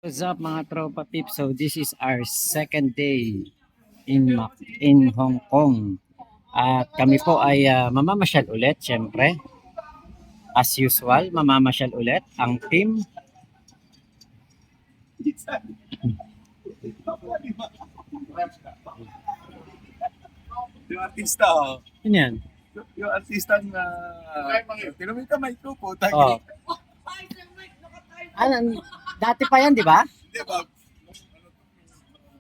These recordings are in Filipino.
What's up mga tropa pips? So this is our second day in Hong Kong. At kami po ay mamamasyal ulit, syempre. As usual, mamamasyal ulit ang team. Yung artista, oh. Yun yan. Yung artista na... Tinamay kamay ko po. Oh. Ano, dati pa yan, di ba? Di ba?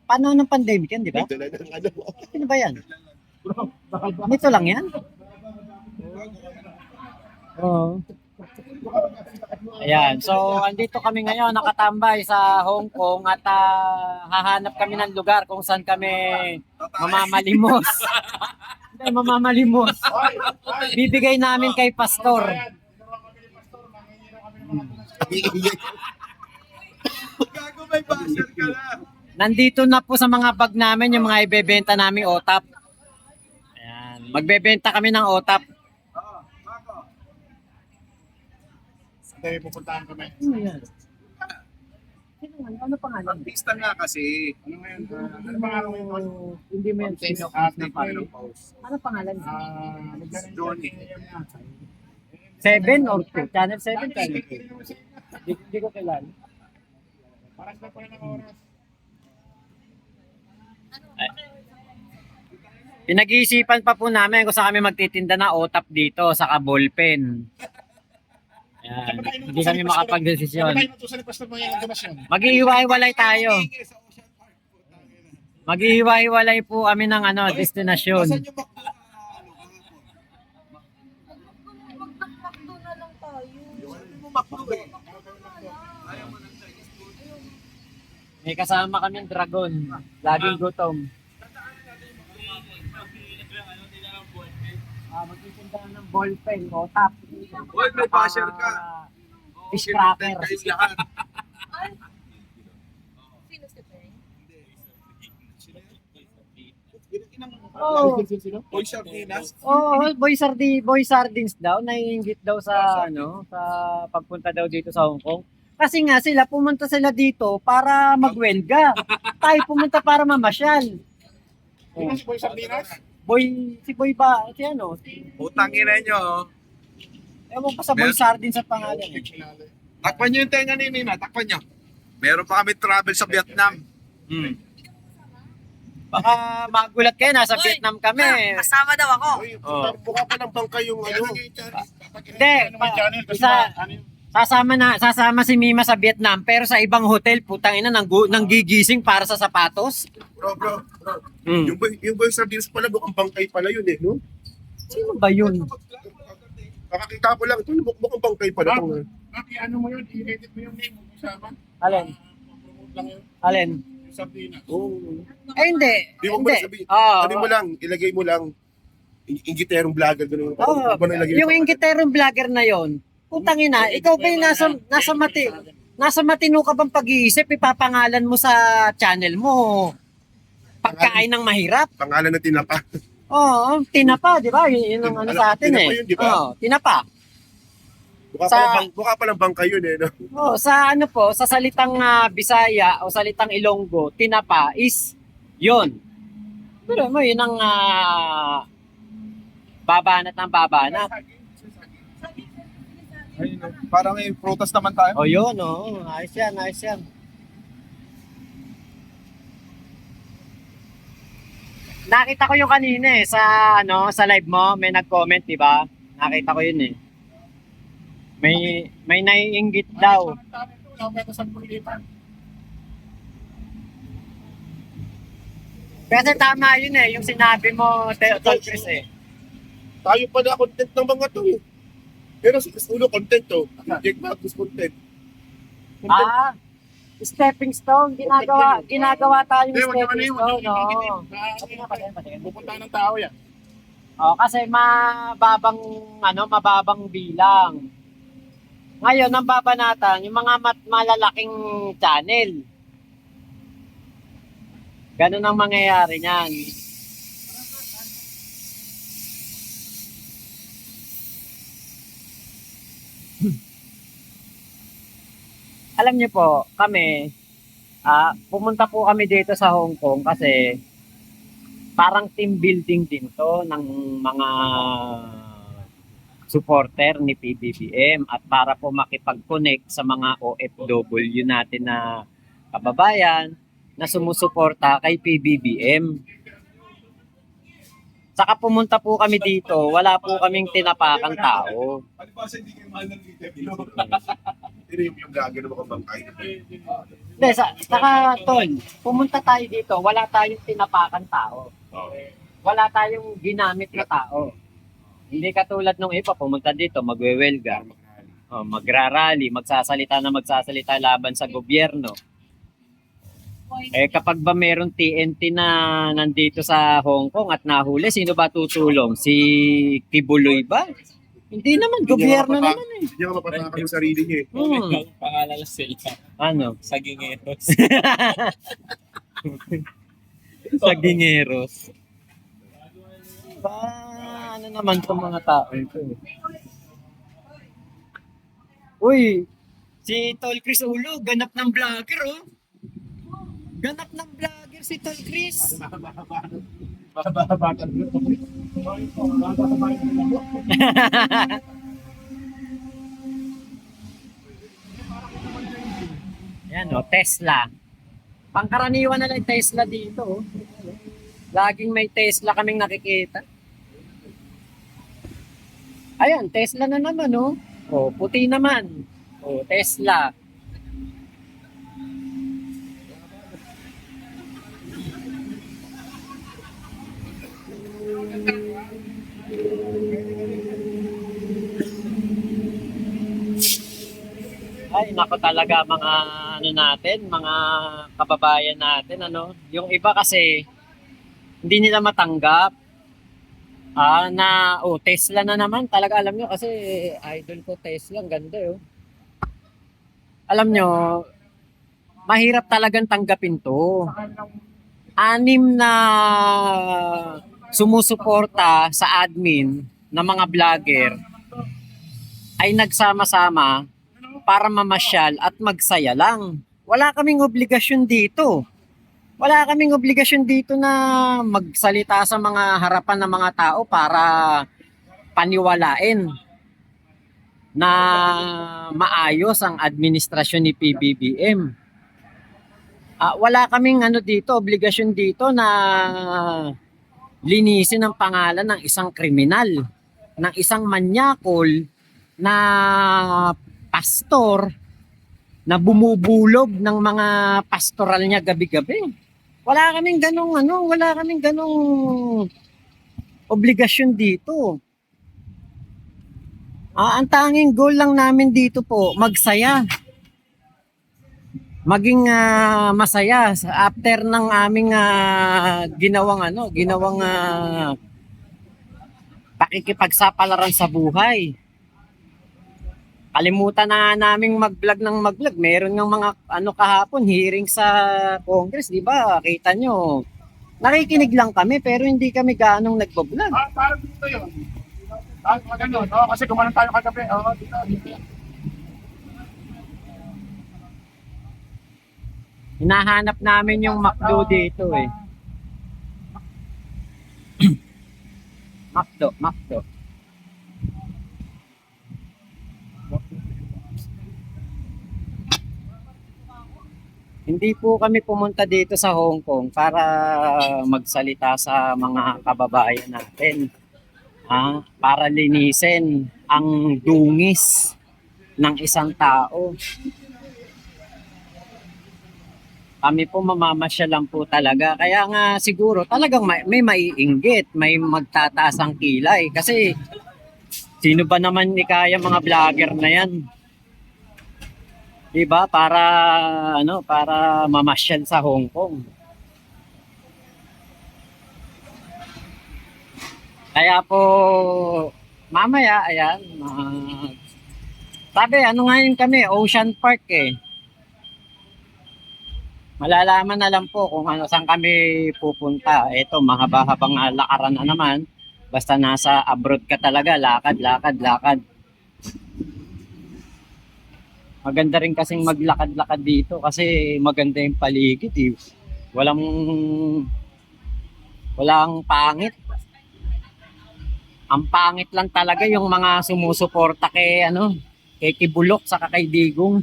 Paano ng pandemic yan, di ba? Ito na ng ano. Ano ba yan? Nito lang yan? Oo. Ayan, so andito kami ngayon nakatambay sa Hong Kong at hahanap kami ng lugar kung saan kami mamamalimos. Hindi, mamamalimos. Bibigay namin kay Pastor. Gago, may basher ka na. Nandito na po sa mga bag namin yung mga ibebenta naming OTAP. Ayan, magbebenta kami ng OTAP. Hindi, pupuntahan kami. Ano pangalan? Artista nga kasi. Ano nga yun? Ano pangalan mo yun? Hindi mo yan Sino? Ano pangalan? Johnny. 7 or 2? Channel 7, channel 2. Hindi ko kilala. Paras na pala ng oras. Pinag-iisipan pa po namin kung saan kami magtitinda na OTAP dito sa ballpen. Yan. Hindi kami makapag-desisyon. Mag-iiwa-iwalay tayo. Mag-iiwa-iwalay po kami ng destinasyon. Saan yung Magdakmakdo na lang tayo. mo makdo eh? May kasama kaming dragon. Laging gutom. Magtitinda ng ballpen, OTAP. Uy, may basher ka. Fish cracker. Guys, lahat. Ay! Sino si Peng? Oh. Uy, Sardinas. Boy sardines daw, naiinggit daw sa sa pagpunta daw dito sa Hong Kong. Kasi nga sila pumunta sila dito para magwelga. Tayo pumunta para mamasyal. Sino si Boy Sardinas? Si Boy ba? Si ano? Utang ina nyo. Ewan pa sa Boy Sardines sa pangalan. Takpan nyo yung tenga ni Nina. Takpan nyo. Meron pa kami travel sa Vietnam. Baka magulat kayo, nasa Vietnam kami. Kasama daw ako. Oh. Buka pa ng bangka yung ano. Hindi, sasama si Mima sa Vietnam pero sa ibang hotel, putang ina, nang gigising para sa sapatos. Bro. Mm. Yung Boy Sardinas pala, bukang bangkay pala yun eh, no? Sino ba yun? Kakakita ko lang, ito mukhang bangkay pala. Ano mo yun? I-edit mo yung name mo kasama? Alin? Promote lang yun. Alin? Yung Sardinas. Oo. Hindi. Di mo Hindi. ba sabihin? Oo. Ano mo lang, ilagay mo lang, ingiterong vlogger, gano'n. Oo. Yung ingkiterong vlogger na yon, putang ina, ikaw ba yung nasa matino ka bang pag-iisip, ipapangalan mo sa channel mo, pagkain ng mahirap? Pangalan na tinapa. Oo, tinapa, di ba? Yun ang sa atin Tinapa eh. yun, di ba? Oo, tinapa. Buka pa lang bangkay yun eh, no? Oh, sa sa salitang Bisaya o salitang Ilonggo, tinapa is yon. Pero mo yun ang babanat ng babanat. Parang may protest naman tayo. O yun, oh. Ayos yan, ayos yan. Nakita ko yung kanina sa sa live mo, may nag-comment, di ba? Nakita ko yun eh. May naiinggit daw. Kasi tama yun eh, yung sinabi mo, Tol Chris eh. Tayo pa na content ng mga to eh. Pero ulo content to. Jake Marcus content. Stepping stone, ginagawa tayong Hindi, wag naman stepping yun. stone, no. Pupunta ng tao yan. Oh, kasi mababang bilang. Ngayon, ang babanatan, yung mga malalaking channel. Ganun ang mangyayari niyan. Alam niyo po, kami, Pumunta po kami dito sa Hong Kong kasi parang team building din to ng mga supporter ni PBBM at para po makipag-connect sa mga OFW natin na kababayan na sumusuporta kay PBBM. Saka pumunta po kami dito, wala po kaming tinapakang tao. Ano ba sa hindi kayo mahal ng interview? Pero yung gagano mo kang bangkay. Hindi, saka tol, pumunta tayo dito, wala tayong tinapakan tao. Wala tayong ginamit na tao. Hindi katulad nung iba, pumunta dito, magwewelga, magrarally, magsasalita laban sa gobyerno. Kapag ba meron TNT na nandito sa Hong Kong at nahuli, sino ba tutulong? Si Kibuloy ba? Hindi naman, gobyerno naman eh. Hindi niya mapatakan yung sarili niya eh. Pangalala sila. Ano? Sagingeros. Sa Gingeros. Ano naman itong mga tao ito? Uy, si Tol Chris Ulo, ganap ng vlogger oh. Ganap ng vlogger si Tol Chris. Yan o, Tesla. Pangkaraniwan na lang Tesla dito. Oh. Laging may Tesla kaming nakikita. Ayan, Tesla na naman oh. Oh, puti naman. Oh, Tesla. Ay, nako talaga mga ano natin, mga kababayan natin, ano. Yung iba kasi hindi nila matanggap. Tesla na naman. Talaga alam nyo kasi idol ko Tesla, ang ganda oh. Alam nyo, mahirap talagang tanggapin to. 6 na sumusuporta sa admin ng mga vlogger ay nagsama-sama para mamasyal at magsaya lang. Wala kaming obligasyon dito. Wala kaming obligasyon dito na magsalita sa mga harapan ng mga tao para paniwalain na maayos ang administrasyon ni PBBM. Wala kaming obligasyon dito na linisin ang pangalan ng isang kriminal, ng isang manyakol na pastor na bumubulog ng mga pastoral niya gabi-gabi. Wala kaming ganong obligasyon dito. Ang tanging goal lang namin dito po, magsaya. Maging masaya after ng aming ginawang pakikipagsapalaran sa buhay. Kalimutan na naming mag-vlog ng mag-vlog. Meron ng mga kahapon hearing sa Congress, di ba? Kita nyo. Nakikinig lang kami pero hindi kami gaanong nagbo-vlog. Parang dito yun. Ganun. Kasi gumanon tayo kagabi. Dito. Hinahanap namin yung McDo dito eh. McDo. Hindi po kami pumunta dito sa Hong Kong para magsalita sa mga kababayan natin. Para linisin ang dungis ng isang tao. Kami po mamamasyal lang po talaga. Kaya nga siguro talagang may maiinggit, may magtataas ang kilay. Kasi sino ba naman kaya mga vlogger na yan? Diba? Para mamasyal sa Hong Kong. Kaya po mamaya ayan, sabi ngayon kami Ocean Park eh. Malalaman na lang po kung saan kami pupunta. Ito, mahaba-habang lakaran na naman. Basta nasa abroad ka talaga, lakad. Maganda rin kasing maglakad-lakad dito kasi maganda yung paligid eh. Walang pangit. Ang pangit lang talaga yung mga sumusuporta kay kay Kibulok sa kay Digong.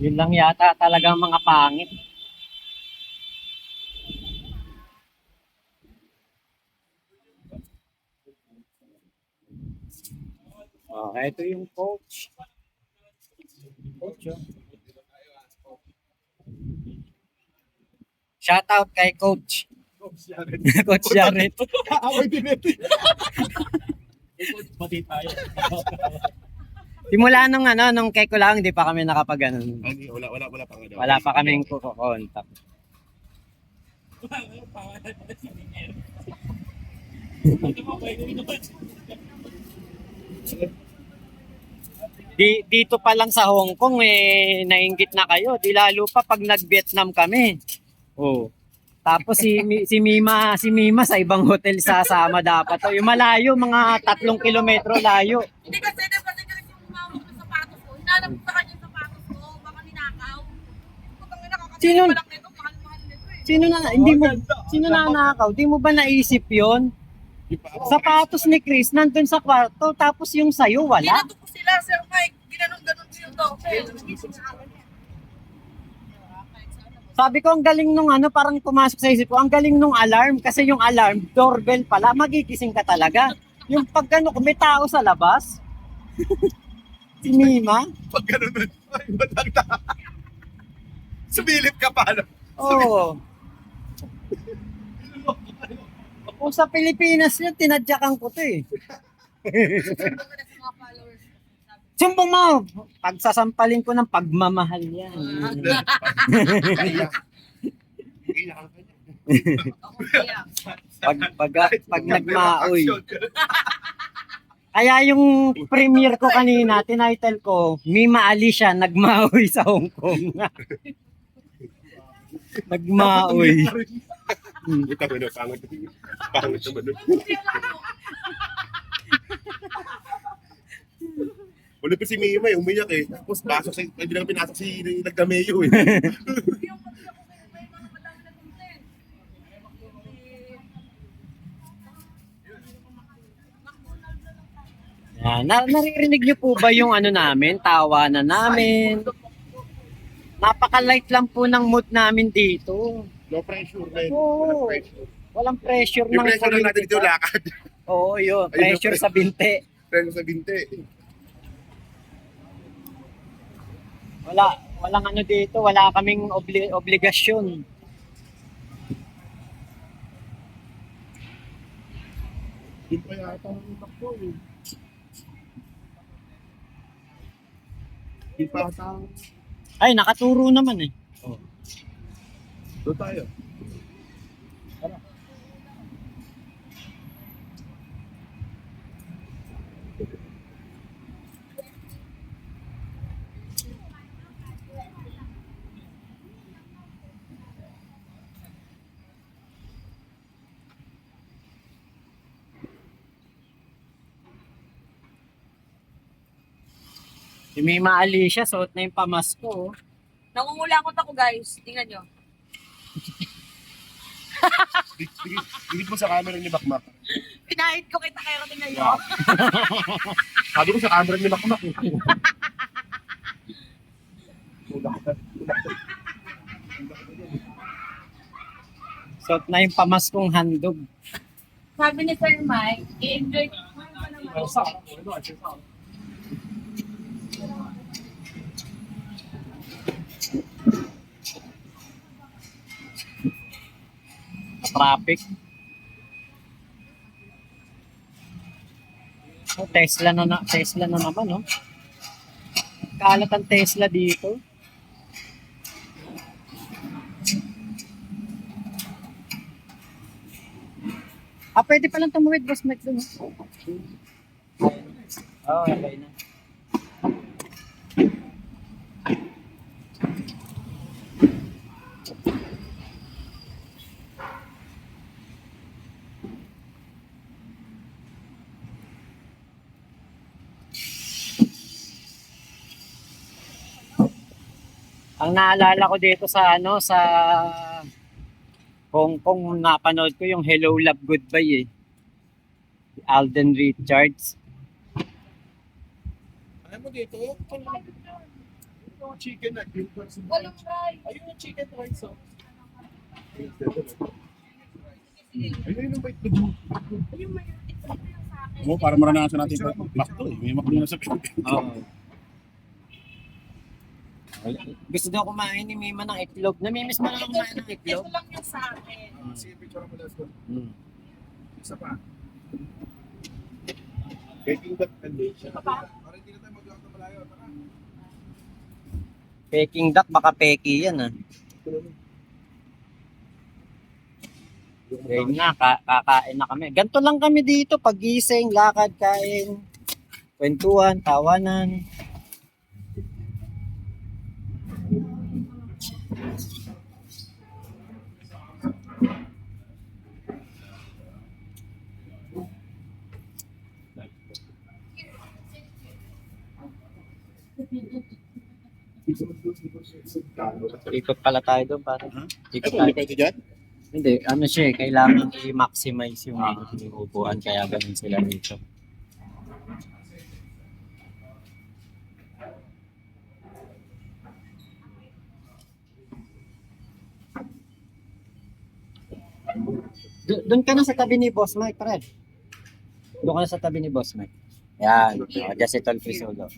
Yun lang yata talagang mga pangit. Oh, ito yung coach. Coach, oh. Shout out kay Coach. Coach Jared. Kaaway din ito. Pati tayo. Simula nung kay ko lang, hindi pa kami nakapag-ano. Wala pa nga daw. Wala pa kaming kukontak. Dito pa lang sa Hong Kong nainggit na kayo. Di lalo pa pag nag-Vietnam kami. Oh. Tapos si Mima sa ibang hotel sasama dapat. Oh, yung malayo, mga 3 kilometro layo. Hindi kasi yung umawak ng sapatos ko. Hinanap ko sa kanya yung sapatos ko. Baka ninakaw. Putang ina, kakasama Sino? pa lang nito. Mahal-mahal nito eh. Sino nanakaw? Di mo ba naisip 'yon? Sapatos ni Chris nandun sa kwarto tapos yung sayo wala. Ginato ko sila, Sir Mike. Ginanon-ganon ko yung doctor. Sabi ko ang galing nung parang pumasok sa isip ko, ang galing nung alarm kasi yung alarm doorbell pala, magigising ka talaga. Yung pag kung may tao sa labas. Si Mima. Pag ganun, ay, matanda. Sumilip ka pa, no? Oo. Kung sa Pilipinas yun, tinadyakan ko to eh. Sumbong mo! Pagsasampalin ko ng pagmamahal yan. Pag nagmaoy. Kaya yung premiere ko kanina, tinitle ko, Mima Alicia, nagmaoy sa Hong Kong. Nagmaoy. Ito mo na, pangit naman. Wala pa si Mima umiyak eh. Tapos hindi lang pinasok si Nagdameyo eh. Yan. Naririnig niyo po ba yung namin, tawanan namin? Napaka-light lang po ng mood namin dito. No pressure na yun. Oo. Walang pressure. Walang pressure Yung ng pressure lang natin dito politika. lakad. Oo, yun. Ayun, Pressure sa binte. Pressure sa binte. Walang dito, wala kaming obligasyon. Yun pa yata ang takbo eh. Yun pa yata ang... Ay, nakaturo naman eh. Doon tayo. Si Mima Alicia, suot na yung pamasko. Oh. Nangungulangot ako guys. Tingnan nyo. Digit mo sa camera ni Bakmak. Pinahit ko kita kayo. Tingnan nyo. Sabi ko sa camera ni Bakmak. Suot na yung pamaskong handog. Sabi ni Sir Mike, i-enjoy ko. Traffic. Oh, Tesla na naman, no? Kalat ang Tesla dito. Pwede palang tumawid, Boss Mike, dun. Oh, okay na. Ang naalala ko dito sa sa Hong Kong, napanood ko yung Hello Love Goodbye eh. Alden Richards. Ayaw mo dito? Yung chicken na. Walang fry. Ayun yung chicken rice. Ayun yung bait mo. Yung may itlog na yung sa akin. Oo, para maranasan natin pa. Bakto eh. May makdo na sa Oo. Gusto daw kumain ni Mima ng itlog. Namimiss mo na kumain ng itlog? Ito lang yung sa akin. Sige, picture mo last one. Hmm. Isa pa. Baking that condition. Pa? Para hindi na tayo mag-lock na malayo. Tara. Peking duck, baka peki yan ah. Ayun nga, kakain na kami. Ganto lang kami dito, pagising, lakad, kain, kwentuhan, tawanan. Ikot pala tayo doon, parang. Ikot Ito, tayo. hindi pwede dyan? Hindi, ano siya eh, kailangan i-maximize yung upuan, kaya ganun sila dito. Doon ka na sa tabi ni Boss Mike, Fred. Doon ka na sa tabi ni Boss Mike. Yan, just itong Trisulo.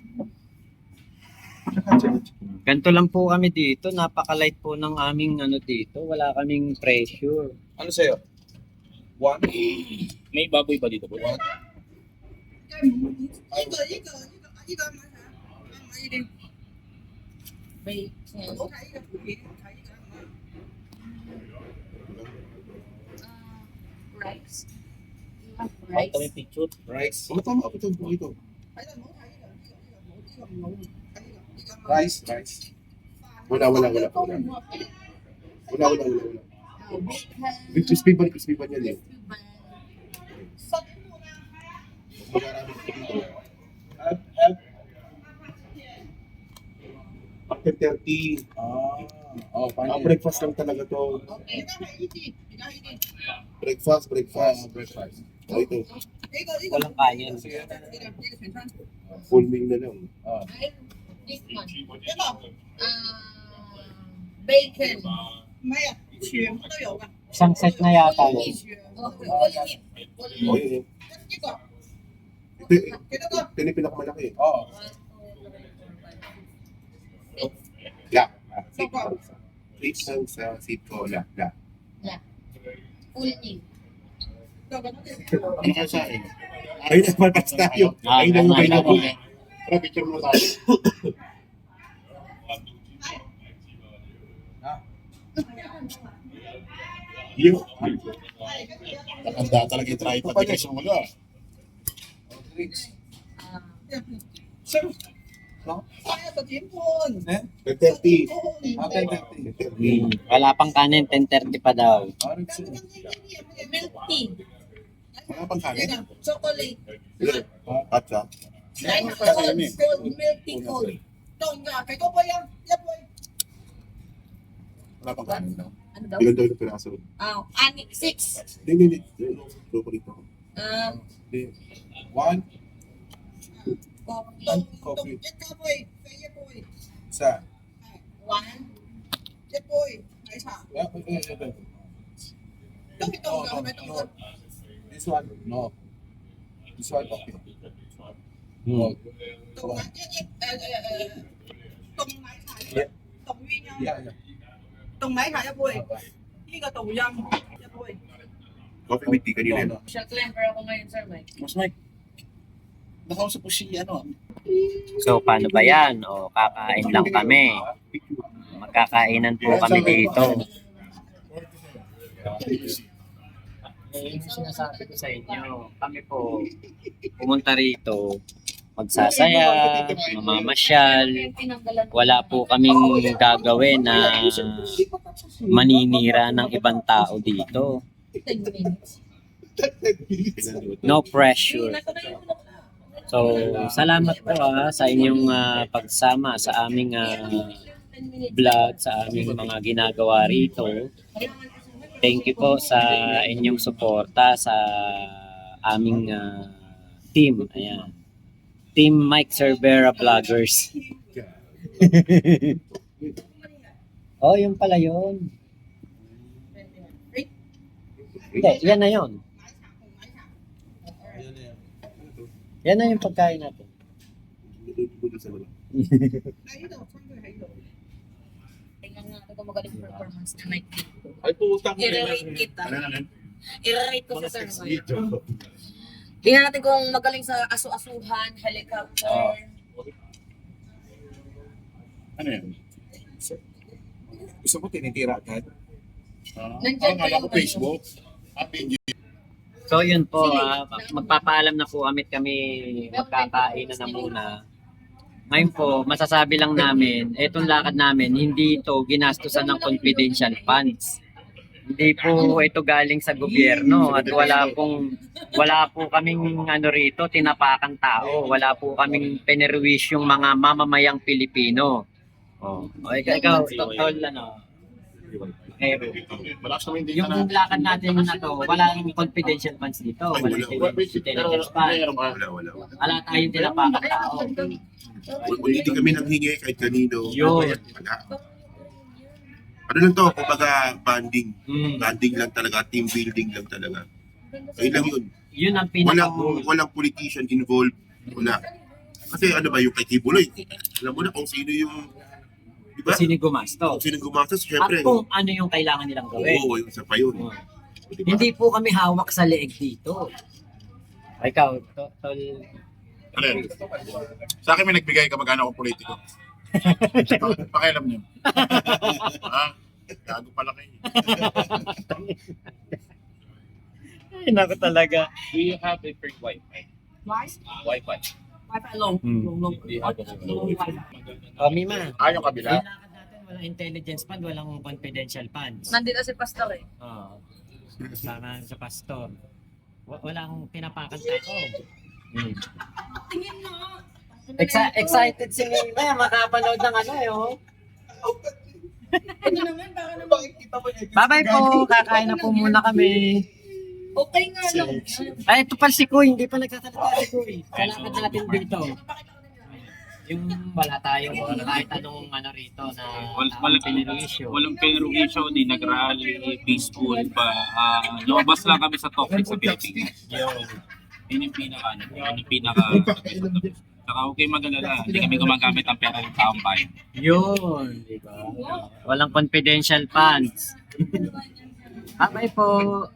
Ganito lang po kami dito, napaka-light po ng aming ano dito, wala kaming pressure. Ano sa'yo? One. May baboy ba dito? Boy? Rice. Ito may picture. Rice. Ano tama ako ito? Ito. Rice. Rice. Wala. Crispy ba yan eh? Mag-arami ko dito. Have. After 30. Breakfast lang talaga to. Breakfast. Oh, ito. Walang kanin. Full meal na lang. This one. Bacon. Isang set na yata yun. Oh, yun. Ito yung pinakamalaki. Oo. La. Please lang sa seat ko. La. Full meal. Ano kayo sa akin? Ayun na, matas tayo. Ayun na yung kailangan. Tara, picture mo tayo. Yung. Nakanda talaga yung try pati kayo sa mga. Sir. No? 30. Wala pang kanin, 10:30 pa daw. Milk tea. Wala pang kanin. Chocolate. At sa. Cold milk tea cold. Wala pang kanin daw. Ano daw? Ilan daw yung piraso? Ani, 6. Hindi. Loko dito. One. Coffee. Isa. 1. This one. No. This one. Okay. Hmm. Yeah. 凍奶茶一杯，呢個杜音一杯。 Coffee with tea kanina. No? Siya clever ako ngayon, Sir Mike. Mas Mike. Nakausap ko si ano. So, paano ba yan? O, kakain lang kami. Magkakainan po kami dito. Yung sinasabi ko sa inyo, kami po pumunta rito, magsasaya, mamamasyal, wala po kaming gagawin na maninira ng ibang tao dito. 10 minutes. No pressure. So, salamat po sa inyong pagsama sa aming vlog, sa aming mga ginagawa rito. Thank you po sa inyong suporta sa aming team. Ayan. Team Mike Cervera Vloggers. Oh, yun pala yun. Hindi, yan na yun. Yan na yung pagkain natin. Tingnan natin kung magaling performance na night dito. Ay, putang I-rate kita. Ano na yan? I-rate ko Mga sa sex survey. video. Tingnan natin kung magaling sa asu-asuhan, helicopter. Ano yan? Gusto mo tinitira agad? Nandiyan pa Akala yung ko Facebook. So yun po, magpapaalam na po kami magkakainan na muna. Ngayon po, masasabi lang namin, etong lakad namin, hindi ito ginastusan ng confidential funds. Hindi po ito galing sa gobyerno at wala po kaming ano rito, tinapakan tao. Wala po kaming penerwish yung mga mamamayang Pilipino. Oh, ikaw, tol, ano? Eh, Malakas naman hindi yung lakad natin na to, walang confidential funds dito. Walang intelligence funds. Wala. Wala tayong tinapakan tao. Hindi kami nanghingi kahit kanino. Yun. Wala. Ano lang to, kumbaga banding. Mm. Banding lang talaga, team building lang talaga. Ayun lang yun. Yun ang pinaka-goal. Walang politician involved. Wala. Kasi ano ba yung kay Tibuloy? Alam mo na kung sino yung, di ba? Sino gumasto. Kung sino gumastos, At syempre. kung ano yung kailangan nilang gawin. Oo, yung isa pa yun. Oh. Diba? Hindi po kami hawak sa leeg dito. Ikaw, tol. Ano yan? Sa akin may nagbigay kamag-anak akong politiko. Pakialam niyo. Ha? Gago pala kayo. Ay, naku talaga. Do you have a free Wi-Fi? Wi-Fi. Wifi long. Long. Do you have a free Wi-Fi? O, Mima. Yung kabila. Yung lakad natin, walang intelligence fund, walang confidential funds. Nandito si Pastor eh. Oo. Sama sa pastor. Walang tinapakan tao. Hmm. Tingin mo. Excited si Mima, makapanood ng ano eh, oh. Ano naman, baka naman. Bye-bye po, kakain na po muna kami. Okay nga lang. Ay, ito pa si Kuy, hindi pa nagsasalita si Kuy. Kalakad natin dito. Yung wala tayong kahit anong ano rito na pinirwisyo. Walang pinirwisyo, di nag-rally, peaceful pa. Lumabas lang kami sa topic sa Pilipinas. Yun yung pinaka, yun yung pinaka. Saka okay mag-alala, hindi kami gumagamit ang pera ng taong bayan. Yun, di ba? Walang confidential funds. Bye po.